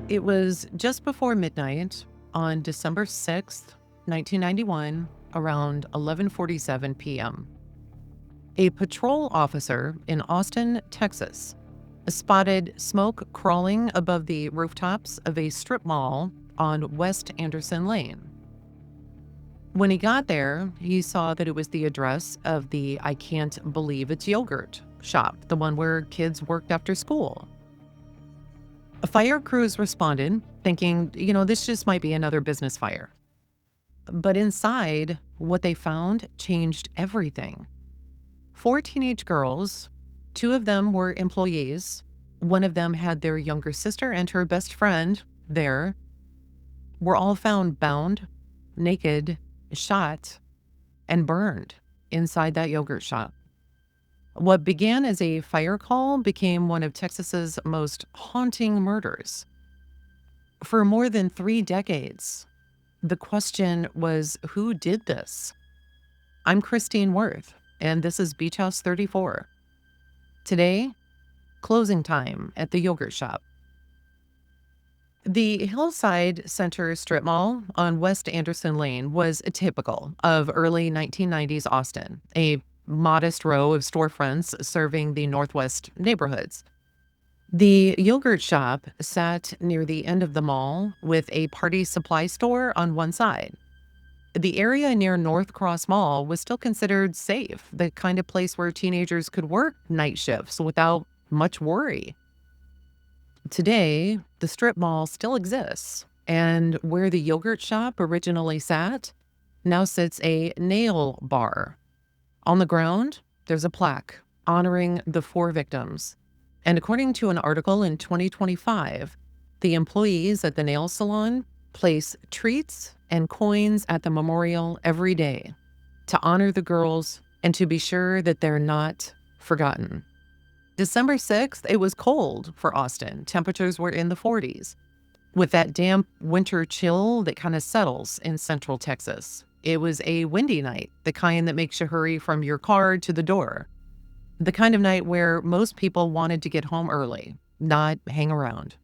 It was just before midnight on December 6th, 1991, around 11:47 p.m. A patrol officer in Austin, Texas, spotted smoke crawling above the rooftops of a strip mall on West Anderson Lane. When he got there, he saw that it was the address of the I Can't Believe It's Yogurt shop, the one where kids worked after school. Fire crews responded, thinking, this just might be another business fire. But inside, what they found changed everything. 4 teenage girls, 2 of them were employees. One of them had their younger sister and her best friend there, were all found bound, naked, shot, and burned inside that yogurt shop. What began as a fire call became one of Texas's most haunting murders. For more than 3 decades, the question was, who did this? I'm Christine Worth, and this is Beach House 34. Today, closing time at the yogurt shop. The Hillside Center strip mall on West Anderson Lane was typical of early 1990s Austin, a modest row of storefronts serving the Northwest neighborhoods. The yogurt shop sat near the end of the mall with a party supply store on one side. The area near North Cross Mall was still considered safe, the kind of place where teenagers could work night shifts without much worry. Today, the strip mall still exists, and where the yogurt shop originally sat, now sits a nail bar. On the ground, there's a plaque honoring the 4 victims. And according to an article in 2025, the employees at the nail salon place treats and coins at the memorial every day to honor the girls and to be sure that they're not forgotten. December 6th, it was cold for Austin. Temperatures were in the 40s. With that damp winter chill that kind of settles in central Texas. It was a windy night, the kind that makes you hurry from your car to the door. The kind of night where most people wanted to get home early, not hang around.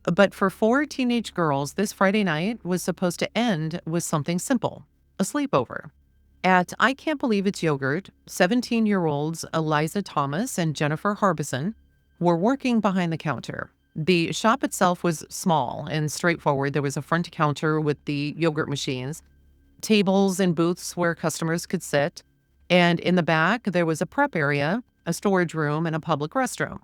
But for 4 teenage girls, this Friday night was supposed to end with something simple, a sleepover. At I Can't Believe It's Yogurt, 17-year-olds Eliza Thomas and Jennifer Harbison were working behind the counter. The shop itself was small and straightforward. There was a front counter with the yogurt machines, tables and booths where customers could sit, and in the back, there was a prep area, a storage room, and a public restroom.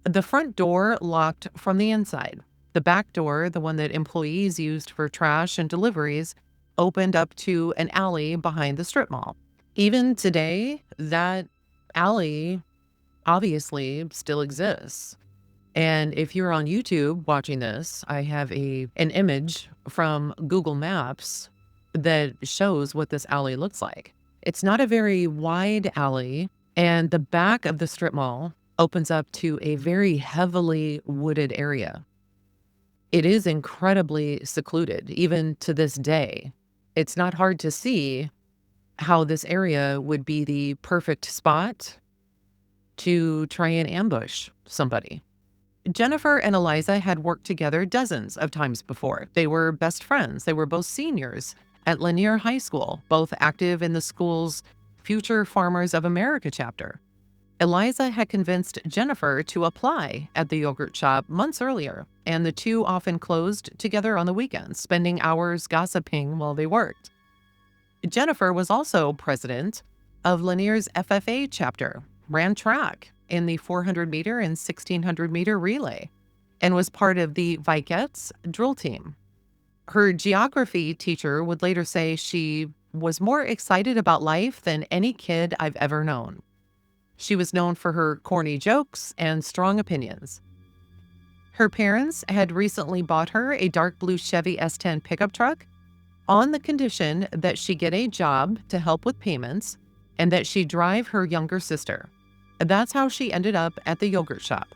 The front door locked from the inside. The back door, the one that employees used for trash and deliveries, opened up to an alley behind the strip mall. Even today, that alley obviously still exists. And if you're on YouTube watching this, I have an image from Google Maps that shows what this alley looks like. It's not a very wide alley, and the back of the strip mall opens up to a very heavily wooded area. It is incredibly secluded, even to this day. It's not hard to see how this area would be the perfect spot to try and ambush somebody. Jennifer and Eliza had worked together dozens of times before. They were best friends. They were both seniors at Lanier High School, both active in the school's Future Farmers of America chapter. Eliza had convinced Jennifer to apply at the yogurt shop months earlier, and the two often closed together on the weekends, spending hours gossiping while they worked. Jennifer was also president of Lanier's FFA chapter, ran track in the 400-meter and 1,600-meter relay, and was part of the Vikets drill team. Her geography teacher would later say she was more excited about life than any kid I've ever known. She was known for her corny jokes and strong opinions. Her parents had recently bought her a dark blue Chevy S10 pickup truck on the condition that she get a job to help with payments and that she drive her younger sister. That's how she ended up at the yogurt shop.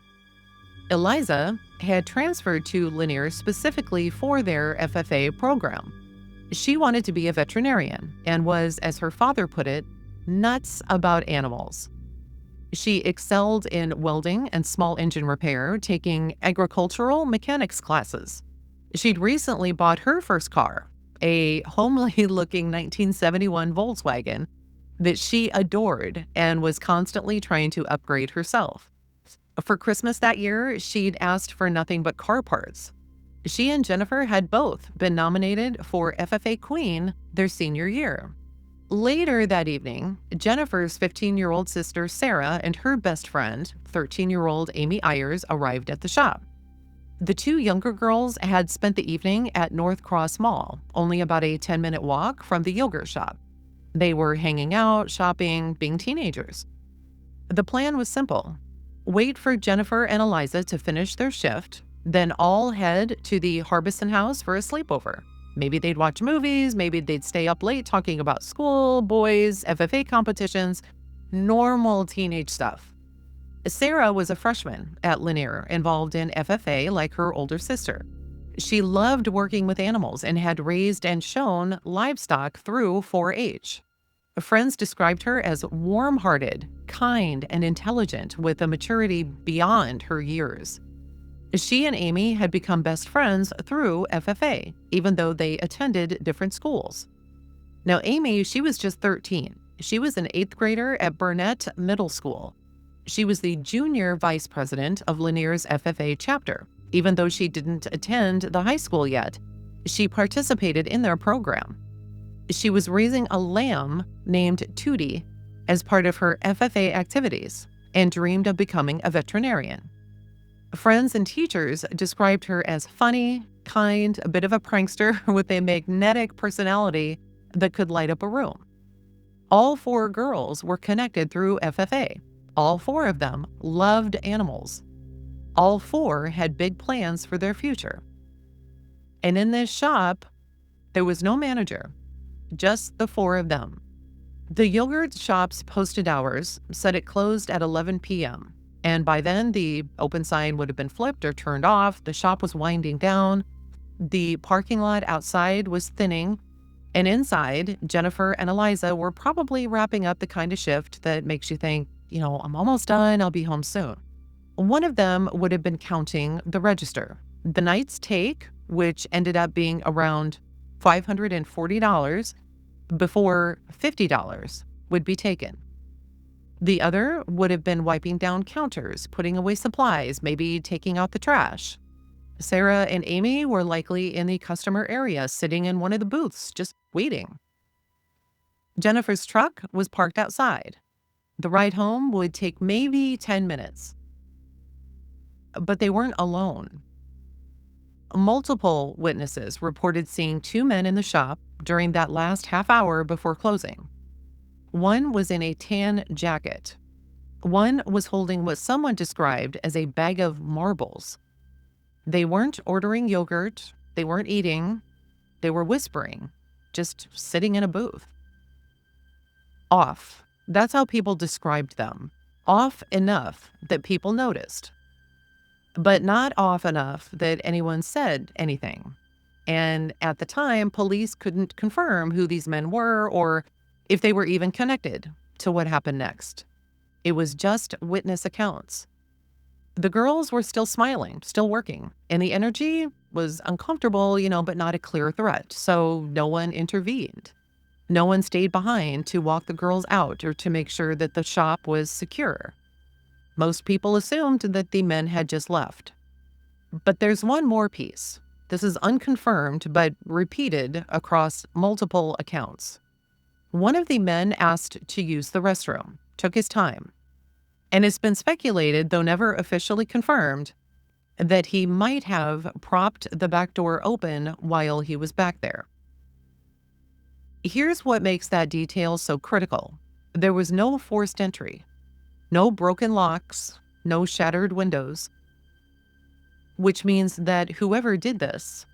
Eliza had transferred to Lanier specifically for their FFA program. She wanted to be a veterinarian and was, as her father put it, nuts about animals. She excelled in welding and small engine repair, taking agricultural mechanics classes. She'd recently bought her first car, a homely-looking 1971 Volkswagen that she adored and was constantly trying to upgrade herself. For Christmas that year, she'd asked for nothing but car parts. She and Jennifer had both been nominated for FFA Queen their senior year. Later that evening, Jennifer's 15-year-old sister Sarah and her best friend, 13-year-old Amy Ayers, arrived at the shop. The two younger girls had spent the evening at North Cross Mall, only about a 10-minute walk from the yogurt shop. They were hanging out, shopping, being teenagers. The plan was simple. Wait for Jennifer and Eliza to finish their shift, then all head to the Harbison house for a sleepover. Maybe they'd watch movies, maybe they'd stay up late talking about school, boys, FFA competitions, normal teenage stuff. Sarah was a freshman at Lanier, involved in FFA like her older sister. She loved working with animals and had raised and shown livestock through 4-H. Friends described her as warm-hearted, kind, and intelligent with a maturity beyond her years. She and Amy had become best friends through FFA, even though they attended different schools. Now, Amy, she was just 13. She was an 8th grader at Burnett Middle School. She was the junior vice president of Lanier's FFA chapter. Even though she didn't attend the high school yet, she participated in their program. She was raising a lamb named Tootie as part of her FFA activities and dreamed of becoming a veterinarian. Friends and teachers described her as funny, kind, a bit of a prankster with a magnetic personality that could light up a room. All 4 girls were connected through FFA. All 4 of them loved animals. All 4 had big plans for their future. And in this shop, there was no manager, just the 4 of them. The yogurt shop's posted hours said it closed at 11 p.m., and by then the open sign would have been flipped or turned off. The shop was winding down. The parking lot outside was thinning, and inside, Jennifer and Eliza were probably wrapping up the kind of shift that makes you think, I'm almost done, I'll be home soon. One of them would have been counting the register. The night's take, which ended up being around $540 before $50 would be taken. The other would have been wiping down counters, putting away supplies, maybe taking out the trash. Sarah and Amy were likely in the customer area, sitting in one of the booths, just waiting. Jennifer's truck was parked outside. The ride home would take maybe 10 minutes. But they weren't alone. Multiple witnesses reported seeing 2 men in the shop during that last half hour before closing. One was in a tan jacket. One was holding what someone described as a bag of marbles. They weren't ordering yogurt. They weren't eating. They were whispering, just sitting in a booth. Off. That's how people described them. Off enough that people noticed, but not off enough that anyone said anything. And at the time, police couldn't confirm who these men were or if they were even connected to what happened next. It was just witness accounts. The girls were still smiling, still working, and the energy was uncomfortable, but not a clear threat, so no one intervened. No one stayed behind to walk the girls out or to make sure that the shop was secure. Most people assumed that the men had just left. But there's one more piece. This is unconfirmed, but repeated across multiple accounts. One of the men asked to use the restroom, took his time, and it's been speculated, though never officially confirmed, that he might have propped the back door open while he was back there. Here's what makes that detail so critical. There was no forced entry, no broken locks, no shattered windows, which means that whoever did this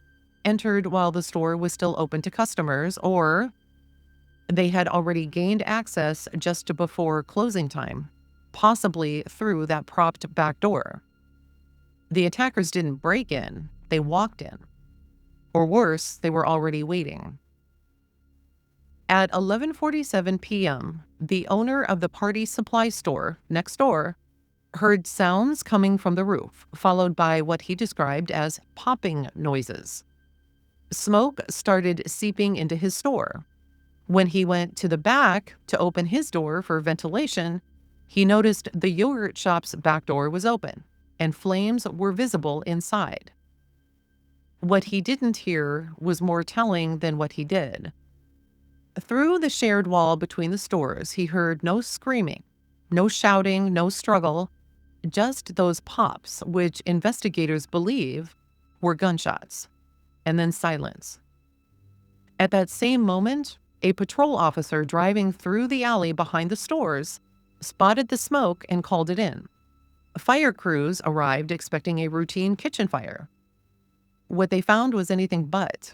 entered while the store was still open to customers, or they had already gained access just before closing time, possibly through that propped back door. The attackers didn't break in, they walked in. Or worse, they were already waiting. At 11:47 p.m., the owner of the party supply store next door heard sounds coming from the roof, followed by what he described as popping noises. Smoke started seeping into his store. When he went to the back to open his door for ventilation, he noticed the yogurt shop's back door was open and flames were visible inside. What he didn't hear was more telling than what he did. Through the shared wall between the stores, he heard no screaming, no shouting, no struggle, just those pops, which investigators believe were gunshots, and then silence. At that same moment, a patrol officer driving through the alley behind the stores spotted the smoke and called it in. Fire crews arrived expecting a routine kitchen fire. What they found was anything but.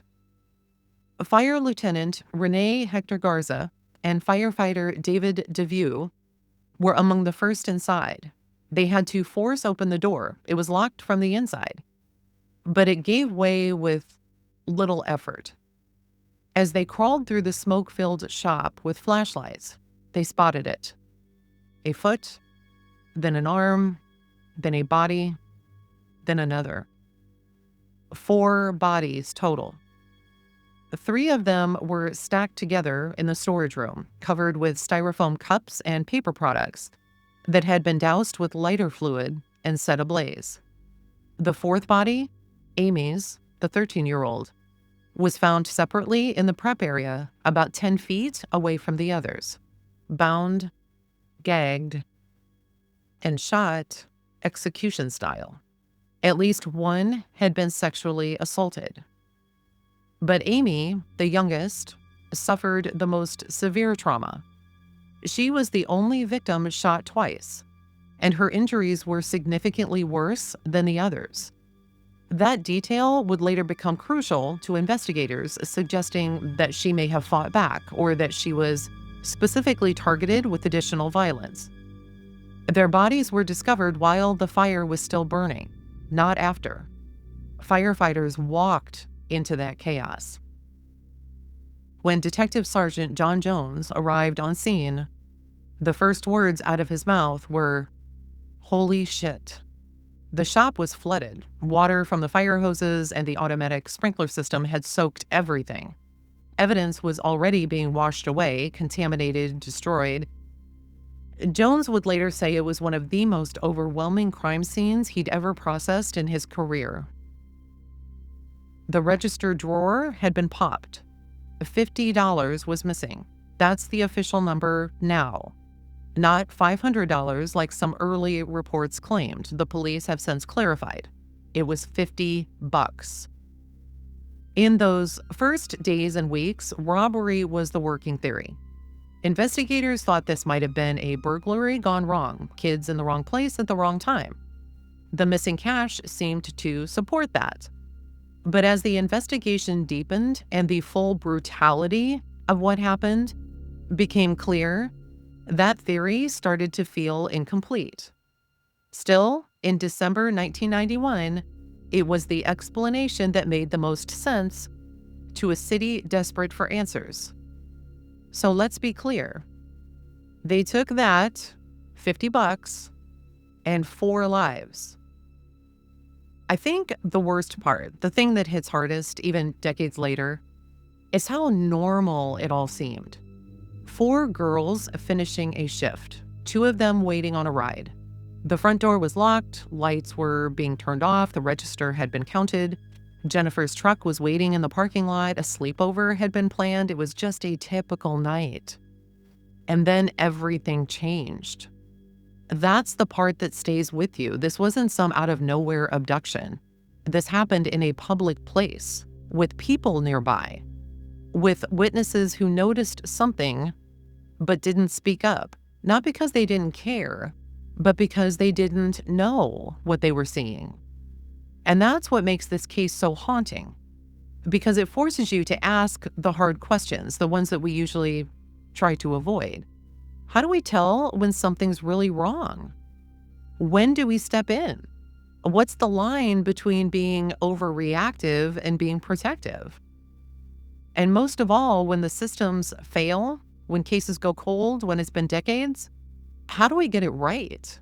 Fire Lieutenant Renee Hector Garza and firefighter David DeVue were among the first inside. They had to force open the door. It was locked from the inside, but it gave way with little effort. As they crawled through the smoke-filled shop with flashlights, they spotted it. A foot, then an arm, then a body, then another. 4 bodies total. 3 of them were stacked together in the storage room, covered with styrofoam cups and paper products that had been doused with lighter fluid and set ablaze. The 4th body, Amy's, the 13-year-old, was found separately in the prep area about 10 feet away from the others, bound, gagged, and shot execution style. At least one had been sexually assaulted. But Amy, the youngest, suffered the most severe trauma. She was the only victim shot twice, and her injuries were significantly worse than the others. That detail would later become crucial to investigators, suggesting that she may have fought back or that she was specifically targeted with additional violence. Their bodies were discovered while the fire was still burning, not after. Firefighters walked into that chaos. When Detective Sergeant John Jones arrived on scene, the first words out of his mouth were, "Holy shit." The shop was flooded. Water from the fire hoses and the automatic sprinkler system had soaked everything. Evidence was already being washed away, contaminated, destroyed. Jones would later say it was one of the most overwhelming crime scenes he'd ever processed in his career. The register drawer had been popped. $50 was missing. That's the official number now. Not $500 like some early reports claimed. The police have since clarified. It was $50. In those first days and weeks, robbery was the working theory. Investigators thought this might have been a burglary gone wrong, kids in the wrong place at the wrong time. The missing cash seemed to support that. But as the investigation deepened and the full brutality of what happened became clear, that theory started to feel incomplete. Still, in December 1991, it was the explanation that made the most sense to a city desperate for answers. So let's be clear. They took that, $50, and 4 lives. I think the worst part, the thing that hits hardest even decades later, is how normal it all seemed. 4 girls finishing a shift, 2 of them waiting on a ride. The front door was locked, lights were being turned off, the register had been counted. Jennifer's truck was waiting in the parking lot, a sleepover had been planned. It was just a typical night. And then everything changed. That's the part that stays with you. This wasn't some out-of-nowhere abduction. This happened in a public place, with people nearby, with witnesses who noticed something but didn't speak up, not because they didn't care, but because they didn't know what they were seeing. And that's what makes this case so haunting, because it forces you to ask the hard questions, the ones that we usually try to avoid. How do we tell when something's really wrong? When do we step in? What's the line between being overreactive and being protective? And most of all, when the systems fail, when cases go cold, when it's been decades, how do we get it right?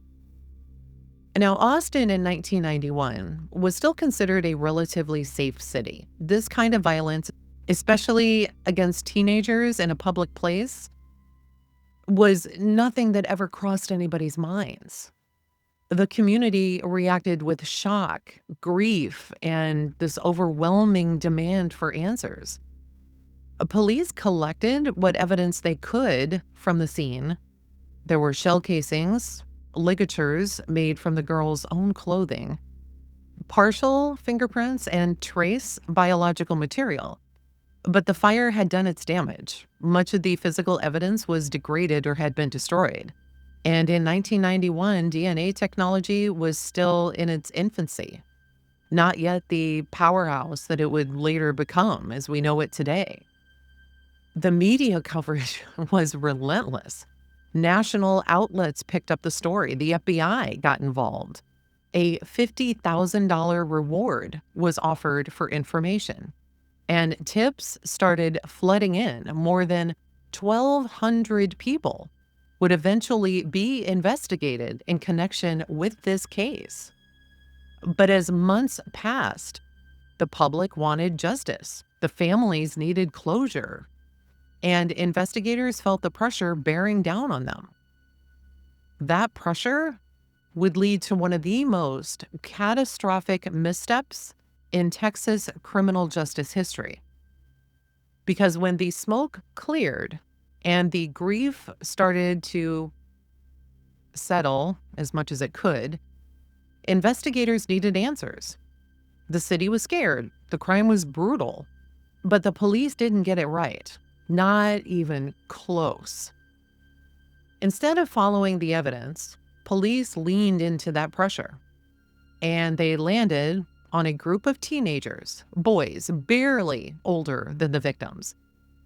Now, Austin in 1991 was still considered a relatively safe city. This kind of violence, especially against teenagers in a public place, was nothing that ever crossed anybody's minds. The community reacted with shock, grief, and this overwhelming demand for answers. Police collected what evidence they could from the scene. There were shell casings, ligatures made from the girl's own clothing, partial fingerprints, and trace biological material. But the fire had done its damage. Much of the physical evidence was degraded or had been destroyed. And in 1991, DNA technology was still in its infancy, not yet the powerhouse that it would later become as we know it today. The media coverage was relentless. National outlets picked up the story. The FBI got involved. A $50,000 reward was offered for information. And tips started flooding in. More than 1,200 people would eventually be investigated in connection with this case. But as months passed, the public wanted justice. The families needed closure. And investigators felt the pressure bearing down on them. That pressure would lead to one of the most catastrophic missteps in Texas criminal justice history. Because when the smoke cleared and the grief started to settle as much as it could, investigators needed answers. The city was scared. The crime was brutal. But the police didn't get it right. Not even close. Instead of following the evidence, police leaned into that pressure. And they landed on a group of teenagers, boys barely older than the victims,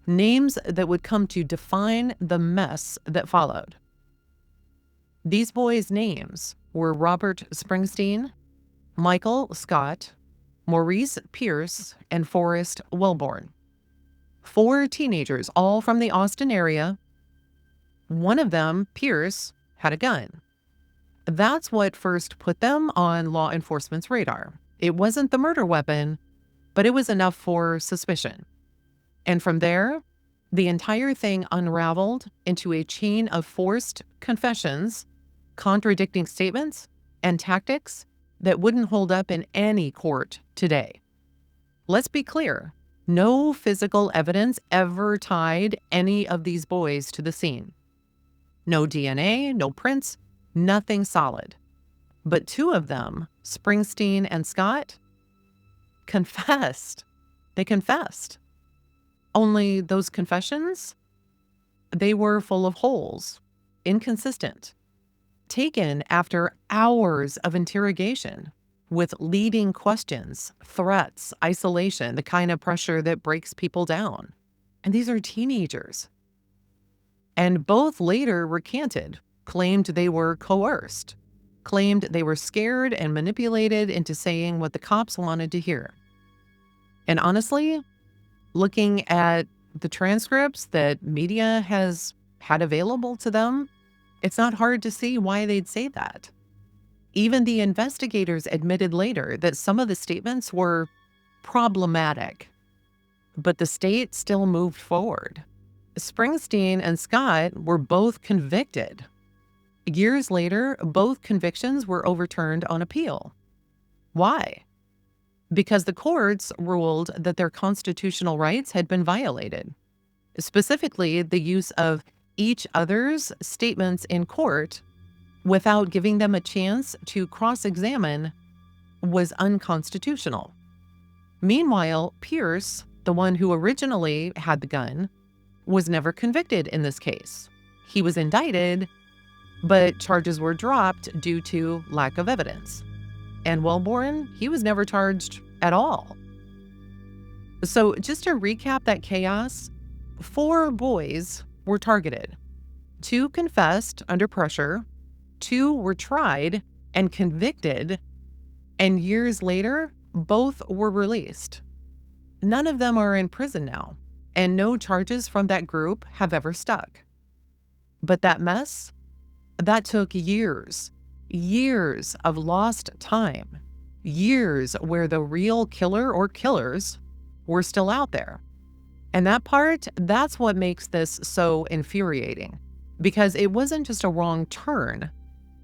names that would come to define the mess that followed. These boys' names were Robert Springsteen, Michael Scott, Maurice Pierce, and Forrest Wellborn. 4 teenagers, all from the Austin area. One of them, Pierce, had a gun. That's what first put them on law enforcement's radar. It wasn't the murder weapon, but it was enough for suspicion. And from there, the entire thing unraveled into a chain of forced confessions, contradicting statements, and tactics that wouldn't hold up in any court today. Let's be clear. No physical evidence ever tied any of these boys to the scene. No DNA, no prints, nothing solid. But 2 of them, Springsteen and Scott, confessed. They confessed. Only those confessions, they were full of holes, inconsistent, taken after hours of interrogation, with leading questions, threats, isolation, the kind of pressure that breaks people down. And these are teenagers. And both later recanted, claimed they were coerced, claimed they were scared and manipulated into saying what the cops wanted to hear. And honestly, looking at the transcripts that media has had available to them, it's not hard to see why they'd say that. Even the investigators admitted later that some of the statements were problematic, but the state still moved forward. Springsteen and Scott were both convicted. Years later, both convictions were overturned on appeal. Why? Because the courts ruled that their constitutional rights had been violated. Specifically, the use of each other's statements in court without giving them a chance to cross-examine was unconstitutional. Meanwhile, Pierce, the one who originally had the gun, was never convicted in this case. He was indicted, but charges were dropped due to lack of evidence. And Wellborn, he was never charged at all. So just to recap that chaos, 4 boys were targeted. 2 confessed under pressure. 2 were tried and convicted, and years later, both were released. None of them are in prison now. and no charges from that group have ever stuck. But that mess, that took years, years of lost time, years where the real killer or killers were still out there. And that part, that's what makes this so infuriating, because it wasn't just a wrong turn,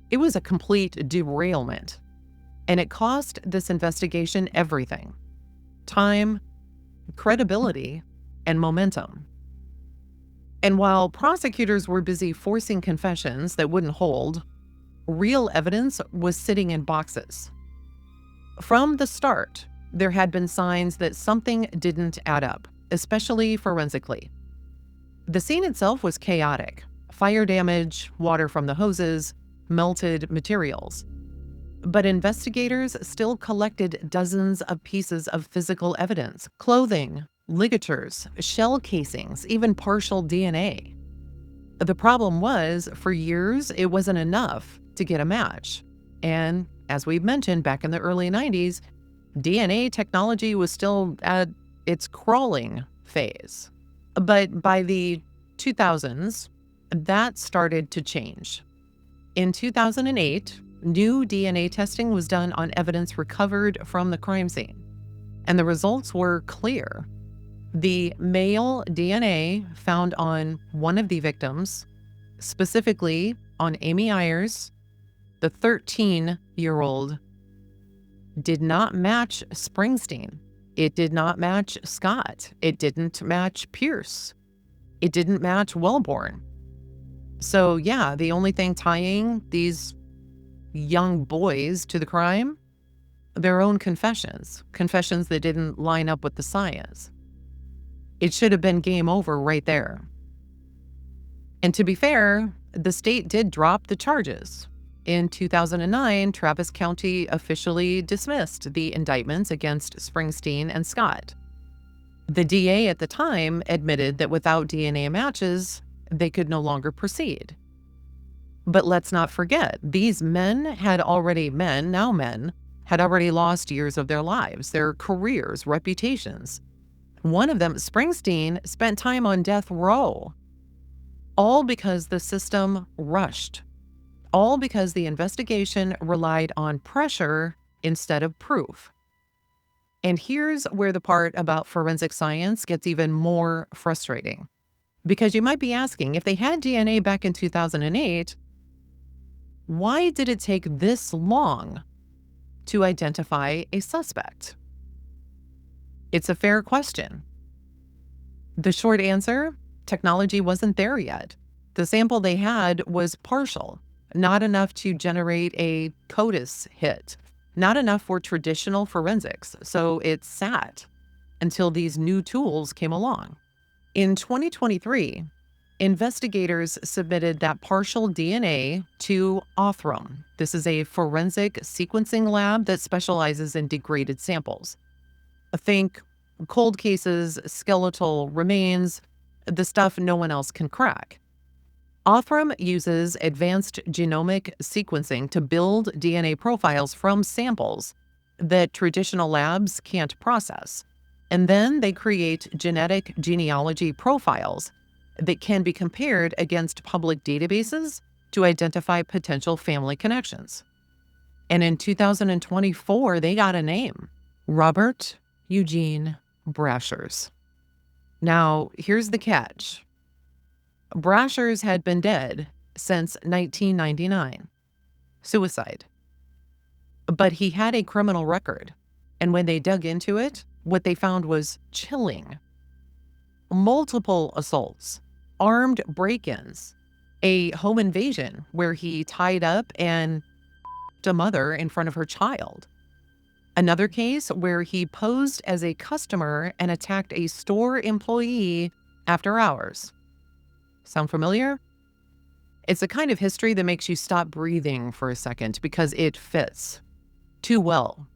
it was a complete derailment. And it cost this investigation everything: time, credibility, and momentum. And while prosecutors were busy forcing confessions that wouldn't hold, real evidence was sitting in boxes. From the start, there had been signs that something didn't add up, especially forensically. The scene itself was chaotic: fire damage, water from the hoses, melted materials. But investigators still collected dozens of pieces of physical evidence: clothing, ligatures, shell casings, even partial DNA. The problem was, for years, it wasn't enough to get a match. And as we've mentioned, back in the early 90s, DNA technology was still at its crawling phase. But by the 2000s, that started to change. In 2008, new DNA testing was done on evidence recovered from the crime scene, and the results were clear. The male DNA found on one of the victims, specifically on Amy Ayers, the 13-year-old, did not match Springsteen. It did not match Scott. It didn't match Pierce. It didn't match Wellborn. So yeah, the only thing tying these young boys to the crime, their own confessions that didn't line up with the science. It should have been game over right there. And to be fair, the state did drop the charges. In 2009, Travis County officially dismissed the indictments against Springsteen and Scott. The DA at the time admitted that without DNA matches, they could no longer proceed. But let's not forget, these men had already lost years of their lives, their careers, reputations. One of them, Springsteen, spent time on death row. All because the system rushed. All because the investigation relied on pressure instead of proof. And here's where the part about forensic science gets even more frustrating. Because you might be asking, if they had DNA back in 2008, why did it take this long to identify a suspect? It's a fair question. The short answer: technology wasn't there yet. The sample they had was partial, not enough to generate a CODIS hit, not enough for traditional forensics, so it sat until these new tools came along. In 2023, investigators submitted that partial DNA to Othram. This is a forensic sequencing lab that specializes in degraded samples. Think cold cases, skeletal remains, the stuff no one else can crack. Othram uses advanced genomic sequencing to build DNA profiles from samples that traditional labs can't process. And then they create genetic genealogy profiles that can be compared against public databases to identify potential family connections. And in 2024, they got a name: Robert Eugene Brashers. Now, here's the catch. Brashers had been dead since 1999. Suicide. But he had a criminal record, and when they dug into it, what they found was chilling. Multiple assaults, armed break-ins, a home invasion where he tied up and a mother in front of her child. Another case where he posed as a customer and attacked a store employee after hours. Sound familiar? It's the kind of history that makes you stop breathing for a second because it fits too well.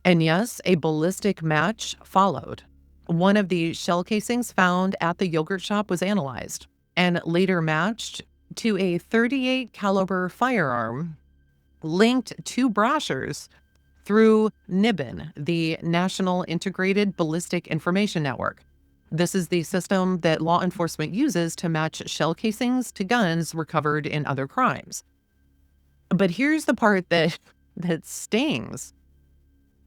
And yes, a ballistic match followed. One of the shell casings found at the yogurt shop was analyzed and later matched to a .38 caliber firearm linked to Brashers through NIBIN, the National Integrated Ballistic Information Network. This is the system that law enforcement uses to match shell casings to guns recovered in other crimes. But here's the part that stings.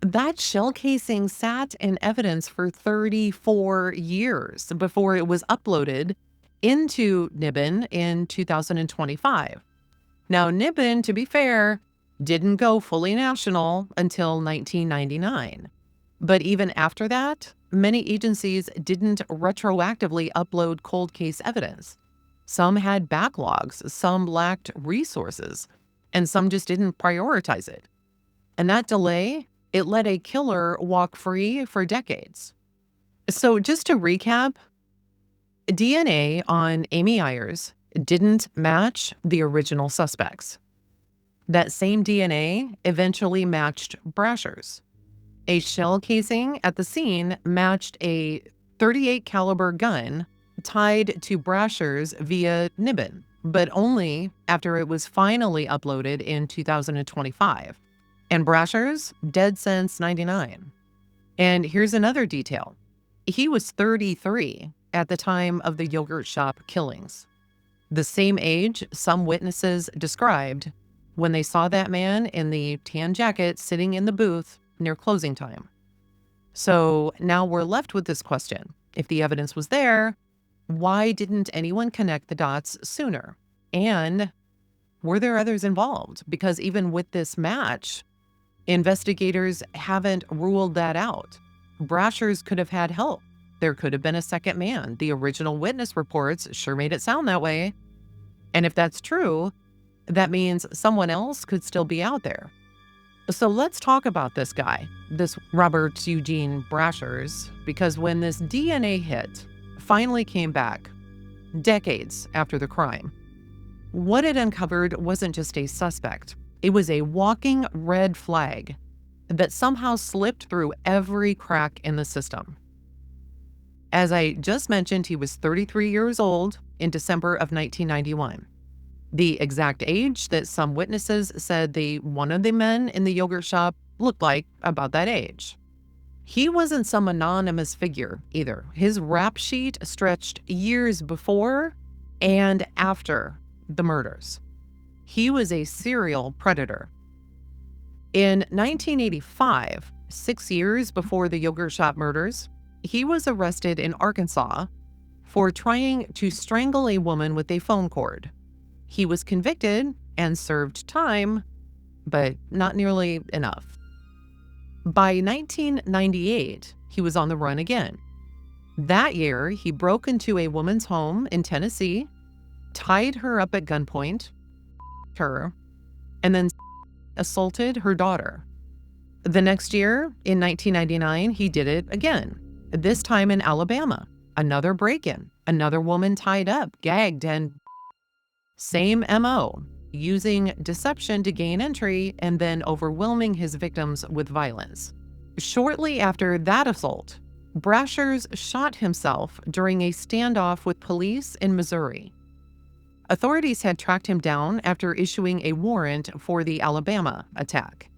That shell casing sat in evidence for 34 years before it was uploaded into Nibbin in 2025. Now, Nibbin, to be fair, didn't go fully national until 1999. But even after that, many agencies didn't retroactively upload cold case evidence. Some had backlogs, some lacked resources, and some just didn't prioritize it. And that delay, it let a killer walk free for decades. So just to recap, DNA on Amy Ayers didn't match the original suspects. That same DNA eventually matched Brasher's. A shell casing at the scene matched a .38 caliber gun tied to Brasher's via Nibbin, but only after it was finally uploaded in 2025. And Brasher's dead since 99. And here's another detail. He was 33 at the time of the yogurt shop killings. The same age some witnesses described when they saw that man in the tan jacket sitting in the booth near closing time. So now we're left with this question. If the evidence was there, why didn't anyone connect the dots sooner? And were there others involved? Because even with this match, investigators haven't ruled that out. Brasher's could have had help. There could have been a second man. The original witness reports sure made it sound that way. And if that's true, that means someone else could still be out there. So let's talk about this guy, this Robert Eugene Brasher's, because when this DNA hit finally came back decades after the crime, what it uncovered wasn't just a suspect. It was a walking red flag that somehow slipped through every crack in the system. As I just mentioned, he was 33 years old in December of 1991. The exact age that some witnesses said one of the men in the yogurt shop looked like about that age. He wasn't some anonymous figure either. His rap sheet stretched years before and after the murders. He was a serial predator. In 1985, 6 years before the yogurt shop murders, he was arrested in Arkansas for trying to strangle a woman with a phone cord. He was convicted and served time, but not nearly enough. By 1998, he was on the run again. That year, he broke into a woman's home in Tennessee, tied her up at gunpoint, and then assaulted her daughter. The next year, in 1999, he did it again, this time in Alabama. Another break-in, another woman tied up, gagged, and same MO, using deception to gain entry and then overwhelming his victims with violence. Shortly after that assault, Brasher's shot himself during a standoff with police in Missouri. Authorities had tracked him down after issuing a warrant for the Alabama attack.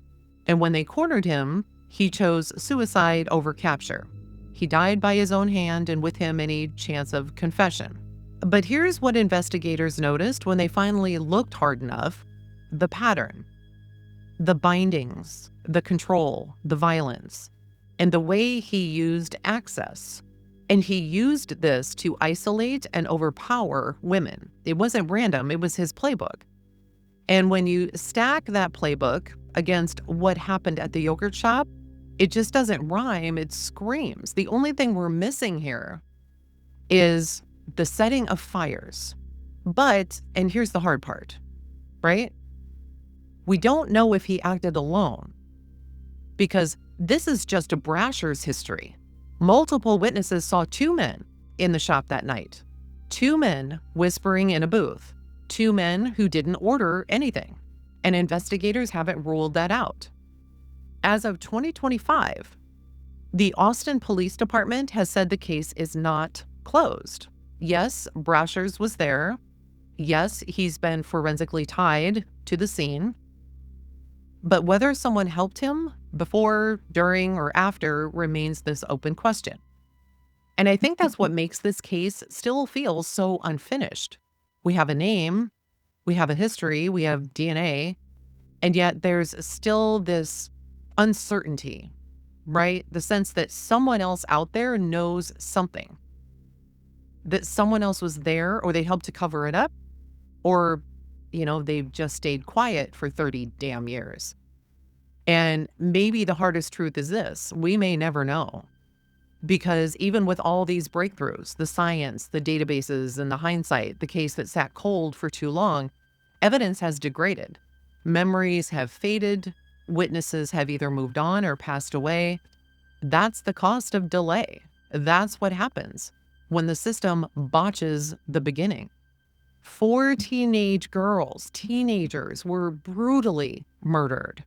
And when they cornered him, he chose suicide over capture. He died by his own hand and with him any chance of confession. But here's what investigators noticed when they finally looked hard enough: the pattern, the bindings, the control, the violence, and the way he used access. And he used this to isolate and overpower women. It wasn't random, it was his playbook. And when you stack that playbook against what happened at the yogurt shop, it just doesn't rhyme, it screams. The only thing we're missing here is the setting of fires. But, and here's the hard part, right? We don't know if he acted alone, because this is just a Brasher's history. Multiple witnesses saw two men in the shop that night. Two men whispering in a booth. Two men who didn't order anything. And investigators haven't ruled that out. As of 2025, the Austin Police Department has said the case is not closed. Yes, Brasher's was there. Yes, he's been forensically tied to the scene. But whether someone helped him before, during, or after remains this open question. And I think that's what makes this case still feel so unfinished. We have a name, we have a history, we have DNA, and yet there's still this uncertainty, right? The sense that someone else out there knows something, that someone else was there, or they helped to cover it up, or, they've just stayed quiet for 30 damn years. And maybe the hardest truth is this: we may never know. Because even with all these breakthroughs, the science, the databases, and the hindsight, the case that sat cold for too long, evidence has degraded. Memories have faded. Witnesses have either moved on or passed away. That's the cost of delay. That's what happens when the system botches the beginning. 4 teenagers were brutally murdered.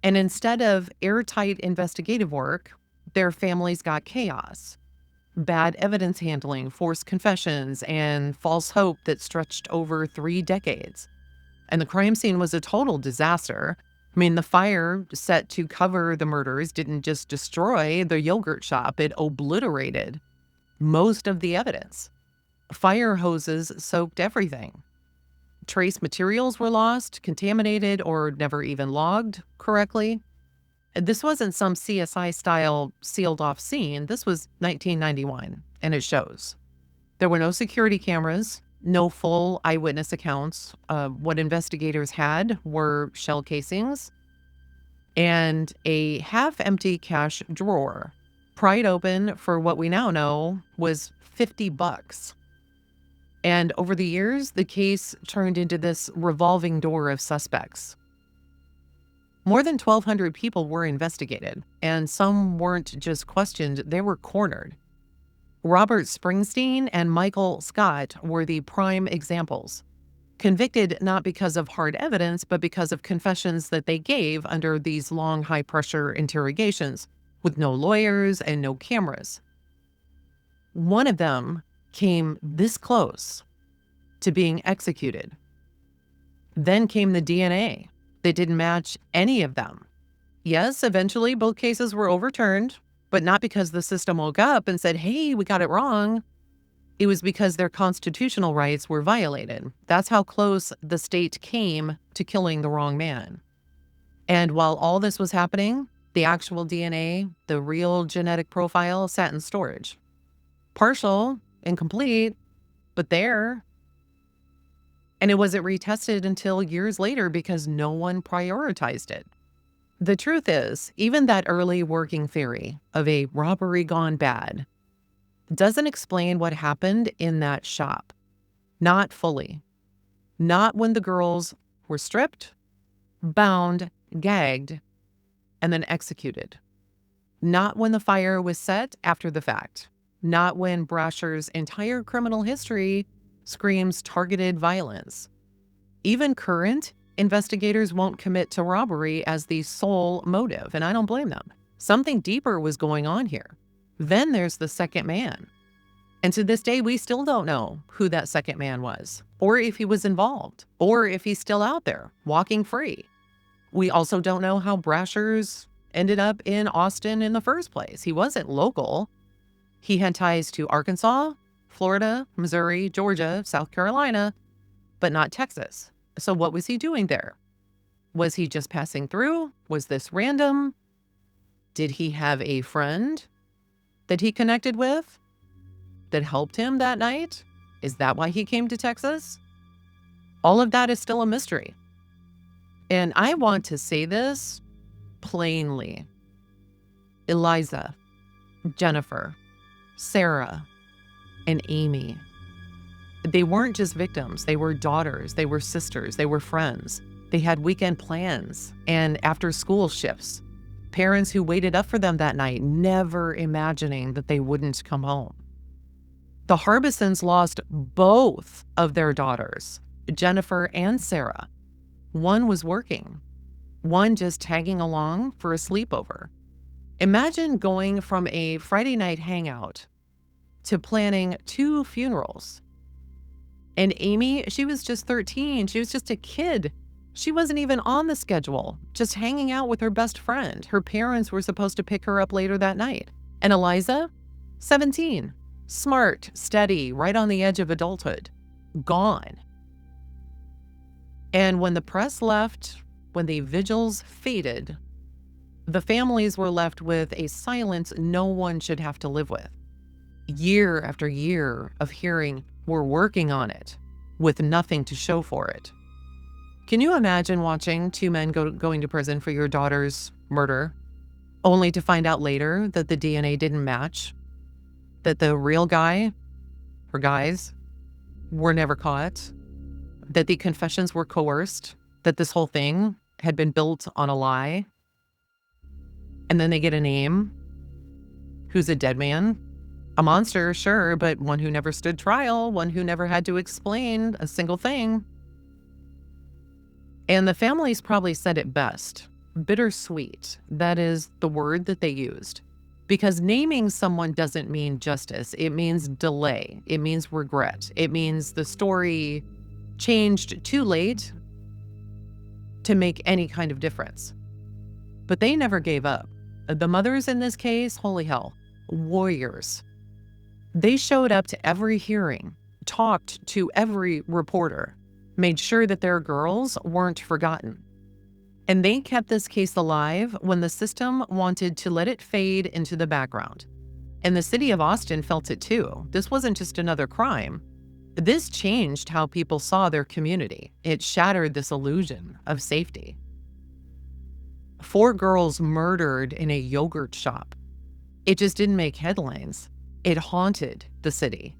And instead of airtight investigative work, their families got chaos, bad evidence handling, forced confessions, and false hope that stretched over 3 decades. And the crime scene was a total disaster. I mean, the fire set to cover the murders didn't just destroy the yogurt shop, it obliterated most of the evidence. Fire hoses soaked everything. Trace materials were lost, contaminated, or never even logged correctly. This wasn't some CSI-style sealed-off scene. This was 1991, and it shows. There were no security cameras, no full eyewitness accounts. What investigators had were shell casings and a half-empty cash drawer, pried open for what we now know was $50. And over the years, the case turned into this revolving door of suspects. More than 1,200 people were investigated, and some weren't just questioned, they were cornered. Robert Springsteen and Michael Scott were the prime examples. Convicted not because of hard evidence, but because of confessions that they gave under these long, high-pressure interrogations, with no lawyers and no cameras. One of them came this close to being executed. Then came the DNA. They didn't match any of them. Yes, eventually both cases were overturned, but not because the system woke up and said, hey, we got it wrong. It was because their constitutional rights were violated. That's how close the state came to killing the wrong man. And while all this was happening, the actual DNA, the real genetic profile, sat in storage. Partial, incomplete, but there. And it wasn't retested until years later because no one prioritized it. The truth is, even that early working theory of a robbery gone bad doesn't explain what happened in that shop. Not fully. Not when the girls were stripped, bound, gagged, and then executed. Not when the fire was set after the fact. Not when Brasher's entire criminal history screams targeted violence. Even current investigators won't commit to robbery as the sole motive, and I don't blame them. Something deeper was going on here. Then there's the second man. And to this day, we still don't know who that second man was, or if he was involved, or if he's still out there walking free. We also don't know how Brasher's ended up in Austin in the first place. He wasn't local. He had ties to Arkansas, Florida, Missouri, Georgia, South Carolina, but not Texas. So what was he doing there? Was he just passing through? Was this random? Did he have a friend that he connected with that helped him that night? Is that why he came to Texas? All of that is still a mystery. And I want to say this plainly. Eliza, Jennifer, Sarah, and Amy, they weren't just victims. They were daughters. They were sisters. They were friends. They had weekend plans and after-school shifts. Parents who waited up for them that night, never imagining that they wouldn't come home. The Harbisons lost both of their daughters, Jennifer and Sarah. One was working, one just tagging along for a sleepover. Imagine going from a Friday night hangout to planning 2 funerals. And Amy, she was just 13. She was just a kid. She wasn't even on the schedule, just hanging out with her best friend. Her parents were supposed to pick her up later that night. And Eliza, 17. Smart, steady, right on the edge of adulthood. Gone. And when the press left, when the vigils faded, the families were left with a silence no one should have to live with. Year after year of hearing, "We're working on it," with nothing to show for it. Can you imagine watching two men going to prison for your daughter's murder, only to find out later that the DNA didn't match, that the real guy or guys were never caught, that the confessions were coerced, that this whole thing had been built on a lie? And then they get a name who's a dead man. A monster, sure, but one who never stood trial, one who never had to explain a single thing. And the families probably said it best. Bittersweet. That is the word that they used. Because naming someone doesn't mean justice. It means delay. It means regret. It means the story changed too late to make any kind of difference. But they never gave up. The mothers in this case, holy hell, warriors. They showed up to every hearing, talked to every reporter, made sure that their girls weren't forgotten. And they kept this case alive when the system wanted to let it fade into the background. And the city of Austin felt it too. This wasn't just another crime. This changed how people saw their community. It shattered this illusion of safety. 4 girls murdered in a yogurt shop. It just didn't make headlines. It haunted the city.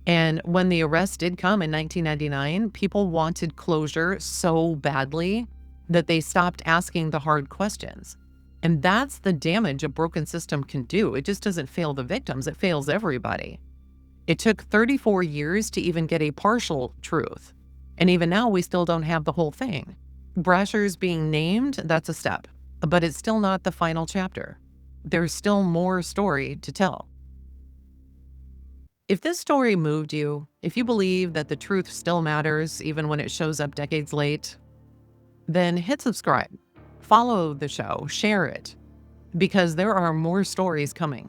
And when the arrest did come in 1999, people wanted closure so badly that they stopped asking the hard questions. And that's the damage a broken system can do. It just doesn't fail the victims, it fails everybody. It took 34 years to even get a partial truth. And even now, we still don't have the whole thing. Brasher's being named, that's a step, but it's still not the final chapter. There's still more story to tell. If this story moved you, if you believe that the truth still matters even when it shows up decades late, then hit subscribe, follow the show, share it, because there are more stories coming.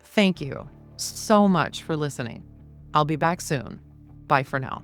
Thank you so much for listening. I'll be back soon. Bye for now.